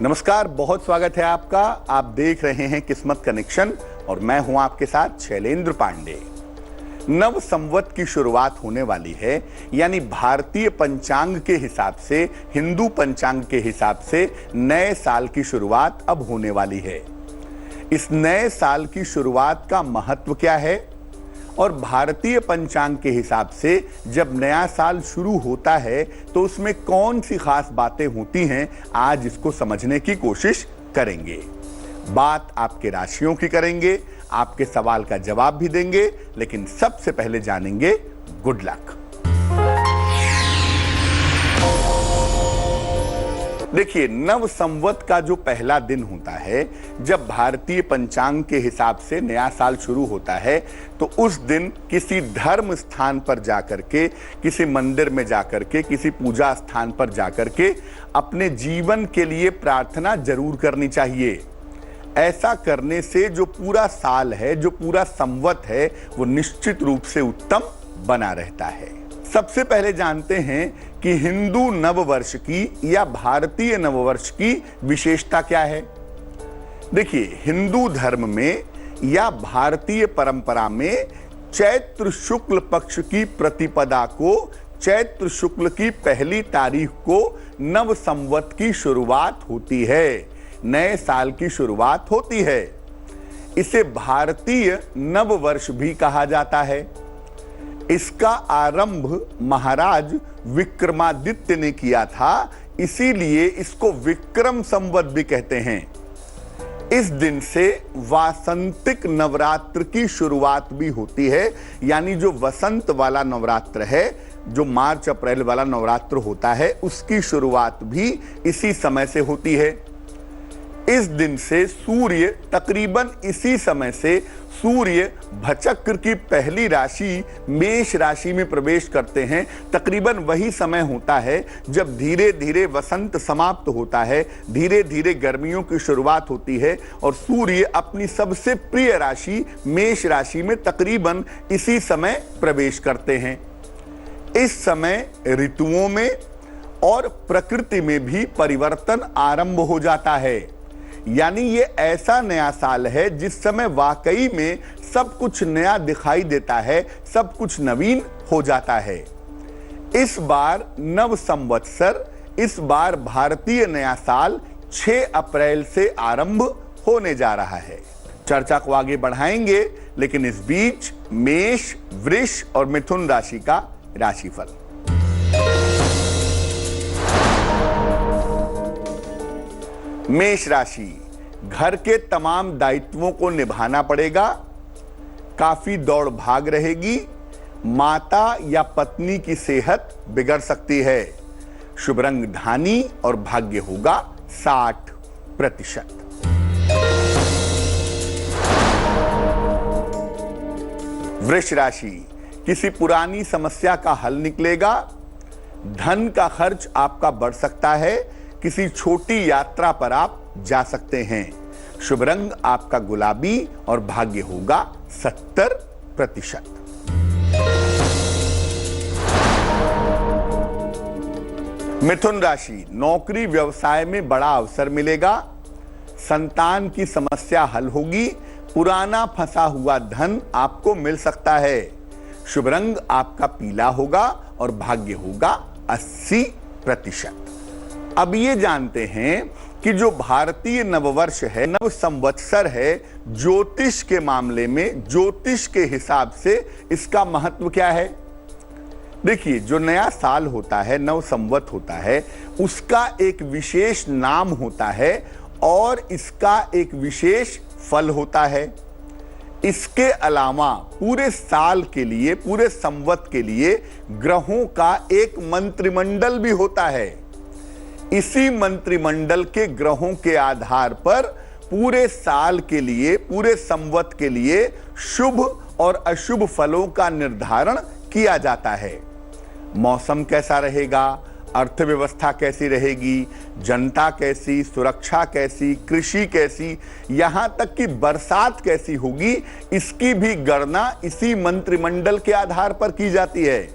नमस्कार, बहुत स्वागत है आपका। आप देख रहे हैं किस्मत कनेक्शन और मैं हूं आपके साथ शैलेंद्र पांडे। नव संवत की शुरुआत होने वाली है, यानी भारतीय पंचांग के हिसाब से, हिंदू पंचांग के हिसाब से नए साल की शुरुआत अब होने वाली है। इस नए साल की शुरुआत का महत्व क्या है और भारतीय पंचांग के हिसाब से जब नया साल शुरू होता है तो उसमें कौन सी खास बातें होती हैं, आज इसको समझने की कोशिश करेंगे। बात आपके राशियों की करेंगे, आपके सवाल का जवाब भी देंगे, लेकिन सबसे पहले जानेंगे गुड लक। देखिए, नव संवत का जो पहला दिन होता है, जब भारतीय पंचांग के हिसाब से नया साल शुरू होता है, तो उस दिन किसी धर्म स्थान पर जाकर के, किसी मंदिर में जाकर के, किसी पूजा स्थान पर जाकर के अपने जीवन के लिए प्रार्थना जरूर करनी चाहिए। ऐसा करने से जो पूरा साल है, जो पूरा संवत है, वो निश्चित रूप से उत्तम बना रहता है। सबसे पहले जानते हैं कि हिंदू नववर्ष की या भारतीय नववर्ष की विशेषता क्या है। देखिए, हिंदू धर्म में या भारतीय परंपरा में चैत्र शुक्ल पक्ष की प्रतिपदा को, चैत्र शुक्ल की पहली तारीख को नव संवत की शुरुआत होती है, नए साल की शुरुआत होती है। इसे भारतीय नववर्ष भी कहा जाता है। इसका आरंभ महाराज विक्रमादित्य ने किया था, इसीलिए इसको विक्रम संवत भी कहते हैं। इस दिन से वासंतिक नवरात्र की शुरुआत भी होती है, यानी जो वसंत वाला नवरात्र है, जो मार्च अप्रैल वाला नवरात्र होता है, उसकी शुरुआत भी इसी समय से होती है। इस दिन से सूर्य तकरीबन इसी समय से सूर्य भचक्र की पहली राशि मेष राशि में प्रवेश करते हैं। तकरीबन वही समय होता है जब धीरे धीरे वसंत समाप्त होता है, धीरे धीरे गर्मियों की शुरुआत होती है और सूर्य अपनी सबसे प्रिय राशि मेष राशि में तकरीबन इसी समय प्रवेश करते हैं। इस समय ऋतुओं में और प्रकृति में भी परिवर्तन आरंभ हो जाता है, यानी ये ऐसा नया साल है जिस समय वाकई में सब कुछ नया दिखाई देता है, सब कुछ नवीन हो जाता है। इस बार नव संवत्सर, इस बार भारतीय नया साल 6 अप्रैल से आरंभ होने जा रहा है। चर्चा को आगे बढ़ाएंगे, लेकिन इस बीच मेष, वृष और मिथुन राशि का राशिफल। मेष राशि, घर के तमाम दायित्वों को निभाना पड़ेगा, काफी दौड़ भाग रहेगी, माता या पत्नी की सेहत बिगड़ सकती है। शुभ रंग धानी और भाग्य होगा 60%। वृष राशि, किसी पुरानी समस्या का हल निकलेगा, धन का खर्च आपका बढ़ सकता है, किसी छोटी यात्रा पर आप जा सकते हैं। शुभ रंग आपका गुलाबी और भाग्य होगा 70%। मिथुन राशि, नौकरी व्यवसाय में बड़ा अवसर मिलेगा, संतान की समस्या हल होगी, पुराना फंसा हुआ धन आपको मिल सकता है। शुभ रंग आपका पीला होगा और भाग्य होगा 80%। अब ये जानते हैं कि जो भारतीय नववर्ष है, नव संवत्सर है, ज्योतिष के मामले में, ज्योतिष के हिसाब से इसका महत्व क्या है। देखिए, जो नया साल होता है, नव संवत होता है, उसका एक विशेष नाम होता है और इसका एक विशेष फल होता है। इसके अलावा पूरे साल के लिए, पूरे संवत के लिए ग्रहों का एक मंत्रिमंडल भी होता है। इसी मंत्रिमंडल के ग्रहों के आधार पर पूरे साल के लिए, पूरे संवत के लिए शुभ और अशुभ फलों का निर्धारण किया जाता है। मौसम कैसा रहेगा, अर्थव्यवस्था कैसी रहेगी, जनता कैसी, सुरक्षा कैसी, कृषि कैसी, यहां तक कि बरसात कैसी होगी, इसकी भी गणना इसी मंत्रिमंडल के आधार पर की जाती है।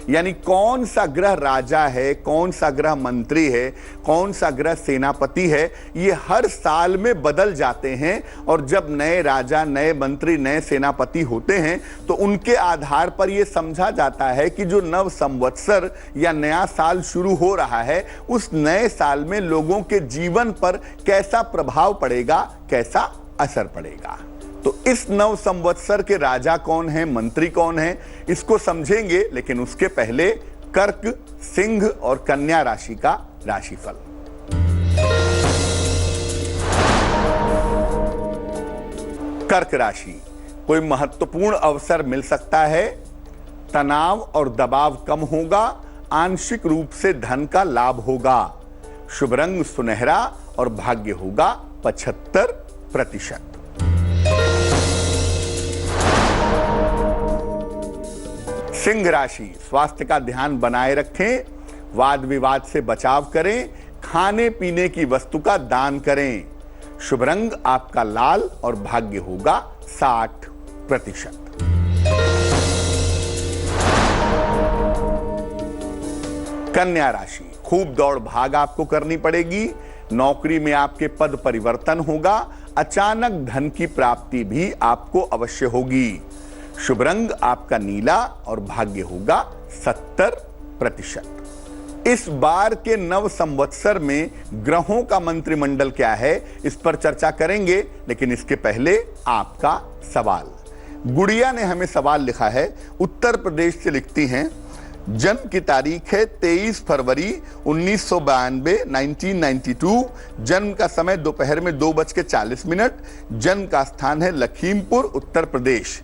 यानी कौन सा ग्रह राजा है, कौन सा ग्रह मंत्री है, कौन सा ग्रह सेनापति है, ये हर साल में बदल जाते हैं। और जब नए राजा, नए मंत्री, नए सेनापति होते हैं तो उनके आधार पर यह समझा जाता है कि जो नव संवत्सर या नया साल शुरू हो रहा है उस नए साल में लोगों के जीवन पर कैसा प्रभाव पड़ेगा, कैसा असर पड़ेगा। तो इस नव संवत्सर के राजा कौन है, मंत्री कौन है, इसको समझेंगे। लेकिन उसके पहले कर्क, सिंह और कन्या राशि का राशिफल। कर्क राशि, कोई महत्वपूर्ण अवसर मिल सकता है, तनाव और दबाव कम होगा, आंशिक रूप से धन का लाभ होगा, शुभ रंग सुनहरा और भाग्य होगा 75%। सिंह राशि, स्वास्थ्य का ध्यान बनाए रखें, वाद विवाद से बचाव करें, खाने पीने की वस्तु का दान करें, शुभ रंग आपका लाल और भाग्य होगा 60%। कन्या राशि, खूब दौड़ भाग आपको करनी पड़ेगी, नौकरी में आपके पद परिवर्तन होगा, अचानक धन की प्राप्ति भी आपको अवश्य होगी, शुभ रंग आपका नीला और भाग्य होगा 70%। इस बार के नव संवत्सर में ग्रहों का मंत्रिमंडल क्या है, इस पर चर्चा करेंगे। लेकिन इसके पहले आपका सवाल। गुड़िया ने हमें सवाल लिखा है, उत्तर प्रदेश से लिखती हैं, जन्म की तारीख है 23 फरवरी 1992 1992, जन्म का समय दोपहर में 2:40, जन्म का स्थान है लखीमपुर उत्तर प्रदेश।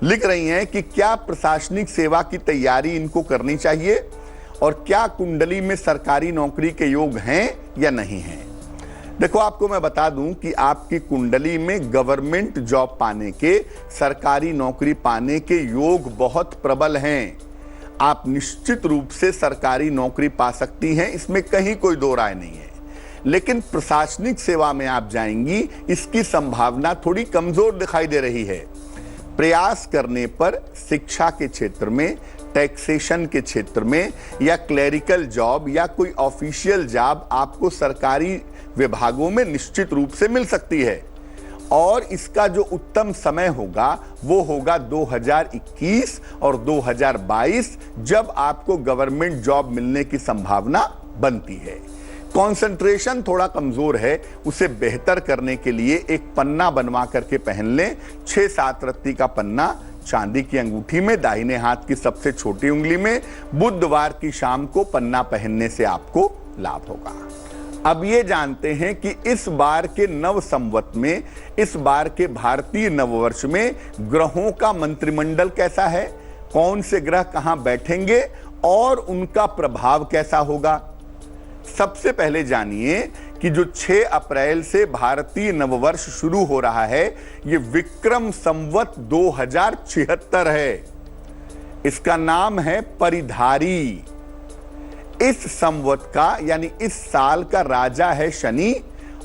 लिख रही हैं कि क्या प्रशासनिक सेवा की तैयारी इनको करनी चाहिए और क्या कुंडली में सरकारी नौकरी के योग हैं या नहीं हैं। देखो, आपको मैं बता दूं कि आपकी कुंडली में गवर्नमेंट जॉब पाने के, सरकारी नौकरी पाने के योग बहुत प्रबल हैं। आप निश्चित रूप से सरकारी नौकरी पा सकती हैं, इसमें कहीं कोई दो राय नहीं है। लेकिन प्रशासनिक सेवा में आप जाएंगी, इसकी संभावना थोड़ी कमजोर दिखाई दे रही है। प्रयास करने पर शिक्षा के क्षेत्र में, टैक्सेशन के क्षेत्र में या क्लरिकल जॉब या कोई ऑफिशियल जॉब आपको सरकारी विभागों में निश्चित रूप से मिल सकती है। और इसका जो उत्तम समय होगा वो होगा 2021 और 2022, जब आपको गवर्नमेंट जॉब मिलने की संभावना बनती है। कंसंट्रेशन थोड़ा कमजोर है, उसे बेहतर करने के लिए एक पन्ना बनवा करके पहन लें। 6-7 रत्ती का पन्ना चांदी की अंगूठी में, दाहिने हाथ की सबसे छोटी उंगली में, बुधवार की शाम को पन्ना पहनने से आपको लाभ होगा। अब ये जानते हैं कि इस बार के नव संवत में, इस बार के भारतीय नववर्ष में ग्रहों का मंत्रिमंडल कैसा है, कौन से ग्रह कहां बैठेंगे और उनका प्रभाव कैसा होगा। सबसे पहले जानिए कि जो 6 अप्रैल से भारतीय नववर्ष शुरू हो रहा है, ये विक्रम संवत 2076 है। इसका नाम है परिधारी। इस संवत का यानी इस साल का राजा है शनि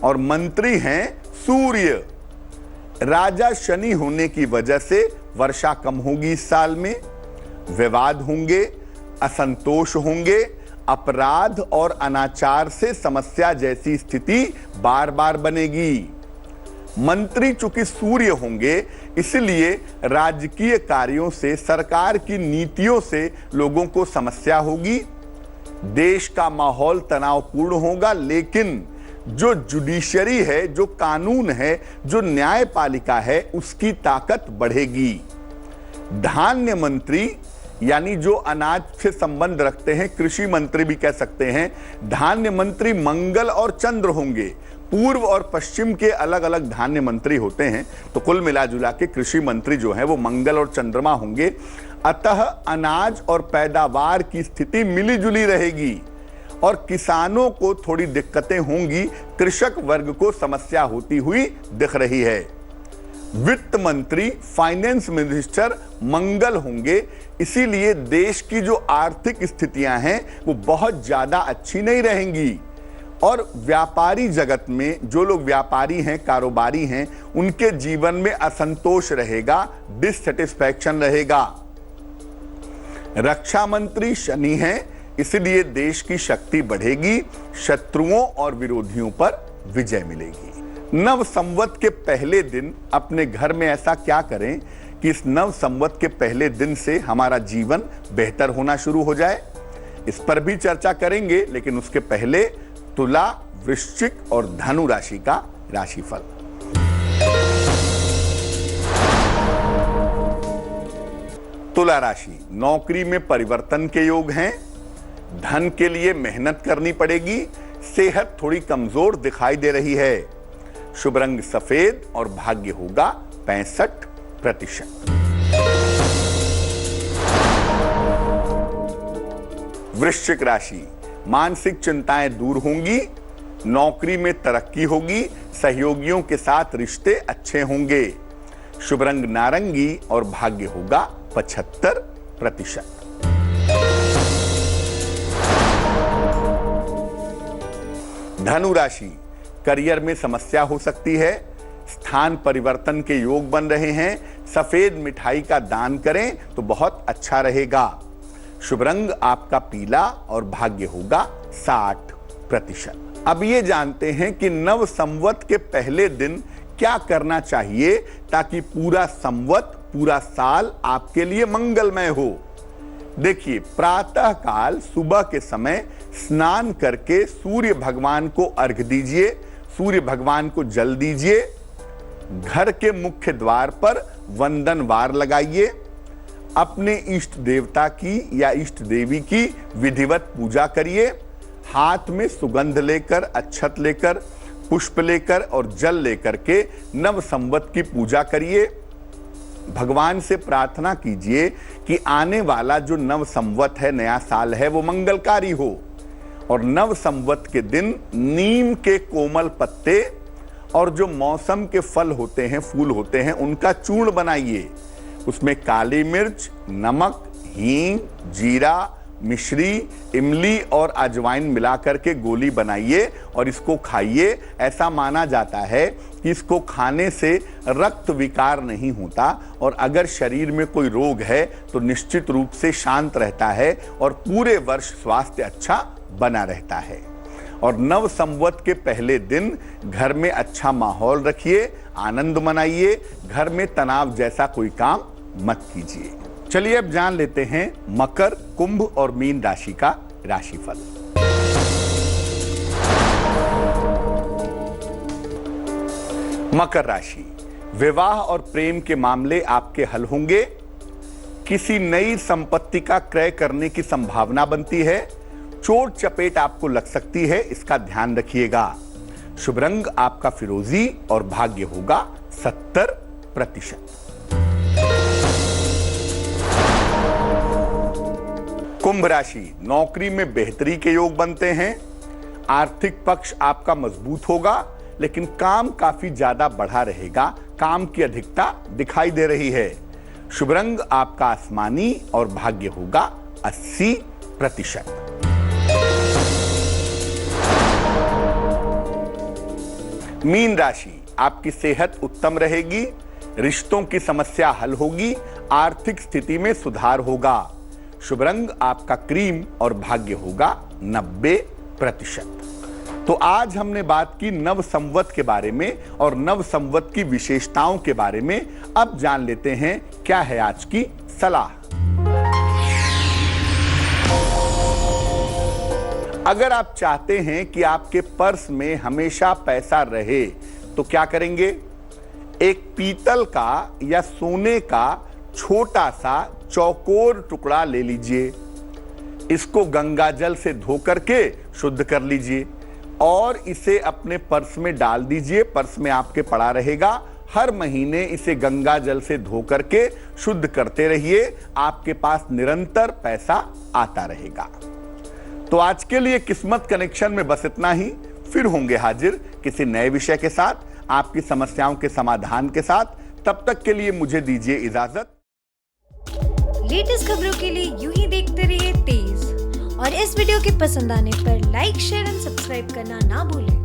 और मंत्री हैं सूर्य। राजा शनि होने की वजह से वर्षा कम होगी इस साल में, विवाद होंगे, असंतोष होंगे, अपराध और अनाचार से समस्या जैसी स्थिति बार बार बनेगी। मंत्री चूंकि सूर्य होंगे, इसलिए राजकीय कार्यों से, सरकार की नीतियों से लोगों को समस्या होगी, देश का माहौल तनावपूर्ण होगा। लेकिन जो जुडिशरी है, जो कानून है, जो न्यायपालिका है, उसकी ताकत बढ़ेगी। धान्य मंत्री यानी जो अनाज से संबंध रखते हैं, कृषि मंत्री भी कह सकते हैं, धान्य मंत्री मंगल और चंद्र होंगे। पूर्व और पश्चिम के अलग अलग धान्य मंत्री होते हैं, तो कुल मिलाजुला के कृषि मंत्री जो हैं वो मंगल और चंद्रमा होंगे। अतः अनाज और पैदावार की स्थिति मिलीजुली रहेगी और किसानों को थोड़ी दिक्कतें होंगी, कृषक वर्ग को समस्या होती हुई दिख रही है। वित्त मंत्री, फाइनेंस मिनिस्टर मंगल होंगे, इसीलिए देश की जो आर्थिक स्थितियां हैं वो बहुत ज्यादा अच्छी नहीं रहेंगी। और व्यापारी जगत में जो लोग व्यापारी हैं, कारोबारी हैं, उनके जीवन में असंतोष रहेगा, डिससैटिस्फैक्शन रहेगा। रक्षा मंत्री शनि हैं, इसलिए देश की शक्ति बढ़ेगी, शत्रुओं और विरोधियों पर विजय मिलेगी। नव संवत के पहले दिन अपने घर में ऐसा क्या करें कि इस नव संवत के पहले दिन से हमारा जीवन बेहतर होना शुरू हो जाए, इस पर भी चर्चा करेंगे। लेकिन उसके पहले तुला, वृश्चिक और धनु राशि का राशिफल। तुला राशि, नौकरी में परिवर्तन के योग हैं, धन के लिए मेहनत करनी पड़ेगी, सेहत थोड़ी कमजोर दिखाई दे रही है। शुभ रंग सफेद और भाग्य होगा 65%। वृश्चिक राशि, मानसिक चिंताएं दूर होंगी, नौकरी में तरक्की होगी, सहयोगियों के साथ रिश्ते अच्छे होंगे। शुभ रंग नारंगी और भाग्य होगा 75%। धनु राशि, करियर में समस्या हो सकती है, स्थान परिवर्तन के योग बन रहे हैं, सफेद मिठाई का दान करें तो बहुत अच्छा रहेगा। शुभ रंग आपका पीला और भाग्य होगा 60%। अब ये जानते हैं कि नव संवत के पहले दिन क्या करना चाहिए ताकि पूरा संवत, पूरा साल आपके लिए मंगलमय हो। देखिए, प्रातः काल सुबह के समय स्नान करके सूर्य भगवान को अर्घ दीजिए, सूर्य भगवान को जल दीजिए, घर के मुख्य द्वार पर वंदन वार लगाइए, अपने इष्ट देवता की या इष्ट देवी की विधिवत पूजा करिए, हाथ में सुगंध लेकर, अक्षत लेकर, पुष्प लेकर और जल लेकर के नव संवत की पूजा करिए। भगवान से प्रार्थना कीजिए कि आने वाला जो नव संवत है, नया साल है, वो मंगलकारी हो। और नव संवत के दिन नीम के कोमल पत्ते और जो मौसम के फल होते हैं, फूल होते हैं, उनका चूर्ण बनाइए। उसमें काली मिर्च, नमक, हींग, जीरा, मिश्री, इमली और अजवाइन मिलाकर के गोली बनाइए और इसको खाइए। ऐसा माना जाता है कि इसको खाने से रक्त विकार नहीं होता और अगर शरीर में कोई रोग है तो निश्चित रूप से शांत रहता है और पूरे वर्ष स्वास्थ्य अच्छा बना रहता है। और नव संवत के पहले दिन घर में अच्छा माहौल रखिए, आनंद मनाइए, घर में तनाव जैसा कोई काम मत कीजिए। चलिए अब जान लेते हैं मकर, कुंभ और मीन राशि का राशिफल। मकर राशि, विवाह और प्रेम के मामले आपके हल होंगे, किसी नई संपत्ति का क्रय करने की संभावना बनती है, चोट चपेट आपको लग सकती है, इसका ध्यान रखिएगा। शुभ रंग आपका फिरोजी और भाग्य होगा 70%। कुंभ राशि, नौकरी में बेहतरी के योग बनते हैं, आर्थिक पक्ष आपका मजबूत होगा, लेकिन काम काफी ज्यादा बढ़ा रहेगा, काम की अधिकता दिखाई दे रही है। शुभ रंग आपका आसमानी और भाग्य होगा 80%। मीन राशि, आपकी सेहत उत्तम रहेगी, रिश्तों की समस्या हल होगी, आर्थिक स्थिति में सुधार होगा। शुभ रंग आपका क्रीम और भाग्य होगा 90%। तो आज हमने बात की नव संवत के बारे में और नव संवत की विशेषताओं के बारे में। अब जान लेते हैं क्या है आज की सलाह। अगर आप चाहते हैं कि आपके पर्स में हमेशा पैसा रहे तो क्या करेंगे? एक पीतल का या सोने का छोटा सा चौकोर टुकड़ा ले लीजिए, इसको गंगा जल से धो करके शुद्ध कर लीजिए और इसे अपने पर्स में डाल दीजिए। पर्स में आपके पड़ा रहेगा। हर महीने इसे गंगा जल से धो करके शुद्ध करते रहिए, आपके पास निरंतर पैसा आता रहेगा। तो आज के लिए किस्मत कनेक्शन में बस इतना ही। फिर होंगे हाजिर किसी नए विषय के साथ, आपकी समस्याओं के समाधान के साथ। तब तक के लिए मुझे दीजिए इजाजत। लेटेस्ट खबरों के लिए यूं ही देखते रहिए तेज, और इस वीडियो के पसंद आने पर लाइक, शेयर एंड सब्सक्राइब करना ना भूलें।